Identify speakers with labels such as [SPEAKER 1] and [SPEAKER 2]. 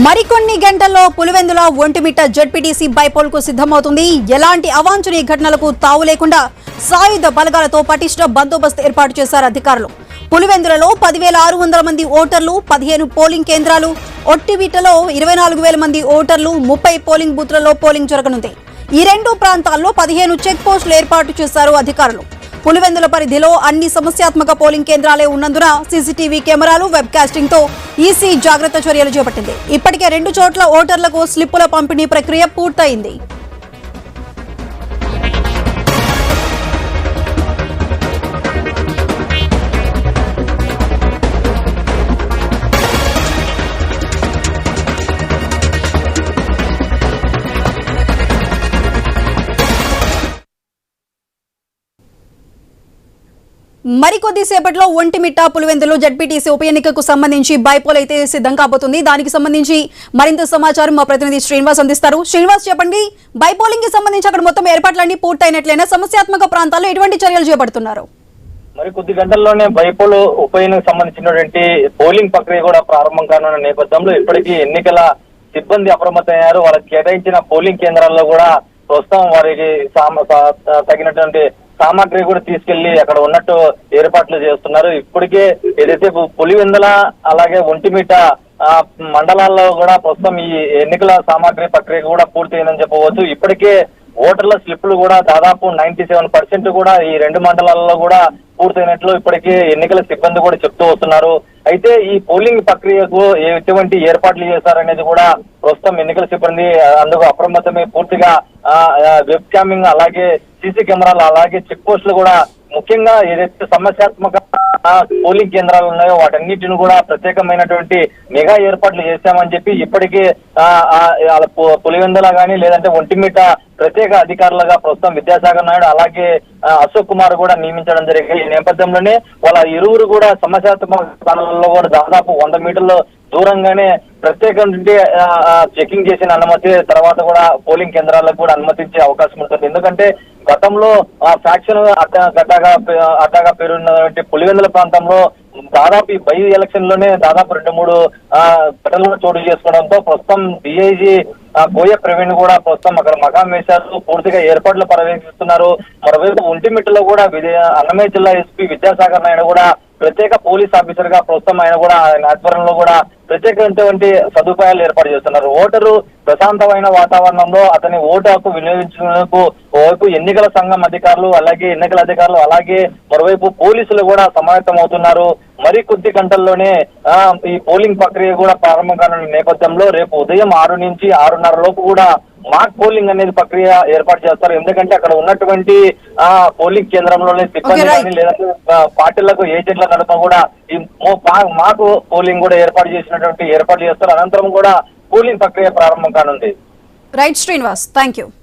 [SPEAKER 1] మరికొన్ని గంటల్లో Pulivendula Vontimitta ZPTC bypoll కు సిద్ధమవుతుంది. ఎలాంటి అవాంఛనీయ ఘటనలకు తావు లేకుండా సాయుధ బలగాలతో పటిష్ట బందోబస్తు ఏర్పాటు చేశారు అధికారులు. పులివెందులలో 10,600 మంది ఓటర్లు, 15 పోలింగ్ కేంద్రాలు, ఒంటిమిట్టలో 24,000 మంది ఓటర్లు, 30 పోలింగ్ బూత్లలో పోలింగ్ జరగనుంది. ఈ రెండు ప్రాంతాల్లో 15 చెక్ పోస్టులు ఏర్పాటు చేశారు అధికారులు. పులివెందుల పరిధిలో అన్ని సమస్యాత్మక పోలింగ్ కేంద్రాలే ఉన్నందున సీసీటీవీ కెమెరాలు, వెబ్ కాస్టింగ్ తో ఈసీ జాగ్రత్త చర్యలు చేపట్టింది. ఇప్పటికే 2 చోట్ల ఓటర్లకు స్లిప్పుల పంపిణీ ప్రక్రియ పూర్తయింది. మరికొద్ది సేపట్లో ఒంటిమిట్ట పులివెందులు జెడ్పీటీసీ ఉప ఎన్నికకు సంబంధించి బైపోల్ అయితే సిద్ధం కాబోతుంది. దానికి సంబంధించి మరింత సమాచారం మా ప్రతినిధి శ్రీనివాస్ అందిస్తారు. శ్రీనివాస్, చెప్పండి, బైపోలింగ్ కి సంబంధించి అక్కడ మొత్తం ఏర్పాట్లన్నీ పూర్తయినట్లయినా సమస్యాత్మక ప్రాంతాల్లో ఎటువంటి చర్యలు చేపడుతున్నారు?
[SPEAKER 2] మరి కొద్ది గంటల్లోనే బైపోల్ ఉప ఎన్నికకు సంబంధించినటువంటి పోలింగ్ ప్రక్రియ కూడా ప్రారంభం కానున్న నేపథ్యంలో ఇప్పటికీ ఎన్నికల సిబ్బంది అప్రమత్తమయ్యారు. వాళ్ళకి కేటాయించిన పోలింగ్ కేంద్రాల్లో కూడా ప్రస్తుతం వారికి తగినటువంటి సామాగ్రి కూడా తీసుకెళ్లి అక్కడ ఉన్నట్టు ఏర్పాట్లు చేస్తున్నారు. ఇప్పటికే ఏదైతే పులివెందుల అలాగే ఒంటిమిట్ట మండలాల్లో కూడా ప్రస్తుతం ఈ ఎన్నికల సామాగ్రి ప్రక్రియ కూడా పూర్తయిందని చెప్పవచ్చు. ఇప్పటికే ఓటర్ల స్లిప్లు కూడా దాదాపు 97% కూడా ఈ 2 మండలాల్లో కూడా పూర్తయినట్లు ఇప్పటికే ఎన్నికల సిబ్బంది కూడా చెప్తూ వస్తున్నారు. అయితే ఈ పోలింగ్ ప్రక్రియకు ఎటువంటి ఏర్పాట్లు చేశారనేది కూడా ప్రస్తుతం ఎన్నికల సిబ్బంది అందుకు అప్రమత్తమై పూర్తిగా వెబ్ క్యామింగ్ అలాగే సీసీ కెమెరాలు అలాగే చెక్ పోస్టులు కూడా ముఖ్యంగా ఏదైతే సమస్యాత్మక పోలింగ్ కేంద్రాలు ఉన్నాయో వాటన్నిటిని కూడా ప్రత్యేకమైనటువంటి మెగా ఏర్పాట్లు చేశామని చెప్పి ఇప్పటికే పులివెందుల గానీ లేదంటే ఒంటిమిట్ట ప్రత్యేక అధికారులుగా ప్రస్తుతం విద్యాసాగర్ నాయుడు అలాగే అశోక్ కుమార్ కూడా నియమించడం జరిగింది. ఈ నేపథ్యంలోనే వాళ్ళ ఇరువురు కూడా సమస్యాత్మక స్థానాలలో కూడా దాదాపు 100 మీటర్ల దూరంగానే ప్రత్యేకంగా చెకింగ్ చేసిన అనుమతి తర్వాత కూడా పోలింగ్ కేంద్రాలకు కూడా అనుమతించే అవకాశం ఉంటుంది. ఎందుకంటే గతంలో ఫ్యాక్షన్ అడ్డాగా పేరున్నటువంటి పులివెందుల ప్రాంతంలో దాదాపు ఈ బై ఎలక్షన్ లోనే దాదాపు 2-3 ఘటనలు చోటు చేసుకోవడంతో ప్రస్తుతం డిఐజీ కోయ ప్రవీణ్ కూడా ప్రస్తుతం అక్కడ మకాం వేశారు. పూర్తిగా ఏర్పాట్లు పర్యవేక్షిస్తున్నారు. మరోవైపు ఒంటిమిట్టలో కూడా అన్నమయ్య జిల్లా ఎస్పీ విద్యాసాగర్ నాయుడు కూడా ప్రత్యేక పోలీస్ ఆఫీసర్ గా ప్రస్తుతం ఆయన కూడా ఆయన ఆధ్వర్యంలో కూడా ప్రత్యేకమైనటువంటి సదుపాయాలు ఏర్పాటు చేస్తున్నారు. ఓటరు ప్రశాంతమైన వాతావరణంలో అతని ఓటు హక్కు వినియోగించుకునేందుకు ఓవైపు ఎన్నికల సంఘం అధికారులు అలాగే ఎన్నికల అధికారులు అలాగే మరోవైపు పోలీసులు కూడా సమాయత్తం అవుతున్నారు. మరి కొద్ది గంటల్లోనే ఈ పోలింగ్ ప్రక్రియ కూడా ప్రారంభం కానున్న నేపథ్యంలో రేపు ఉదయం 6 నుంచి 6:30 లోపు కూడా మాక్ పోలింగ్ అనేది ప్రక్రియ ఏర్పాటు చేస్తారు. ఎందుకంటే అక్కడ ఉన్నటువంటి పోలింగ్ కేంద్రంలోనే సిబ్బంది కానీ లేదంటే పార్టీలకు ఏజెంట్ల నడుమ కూడా ఈ మాకు పోలింగ్ కూడా ఏర్పాటు చేస్తారు. అనంతరం కూడా పోలింగ్ ప్రక్రియ ప్రారంభం కానుంది.
[SPEAKER 1] Right Srinivas, thank you.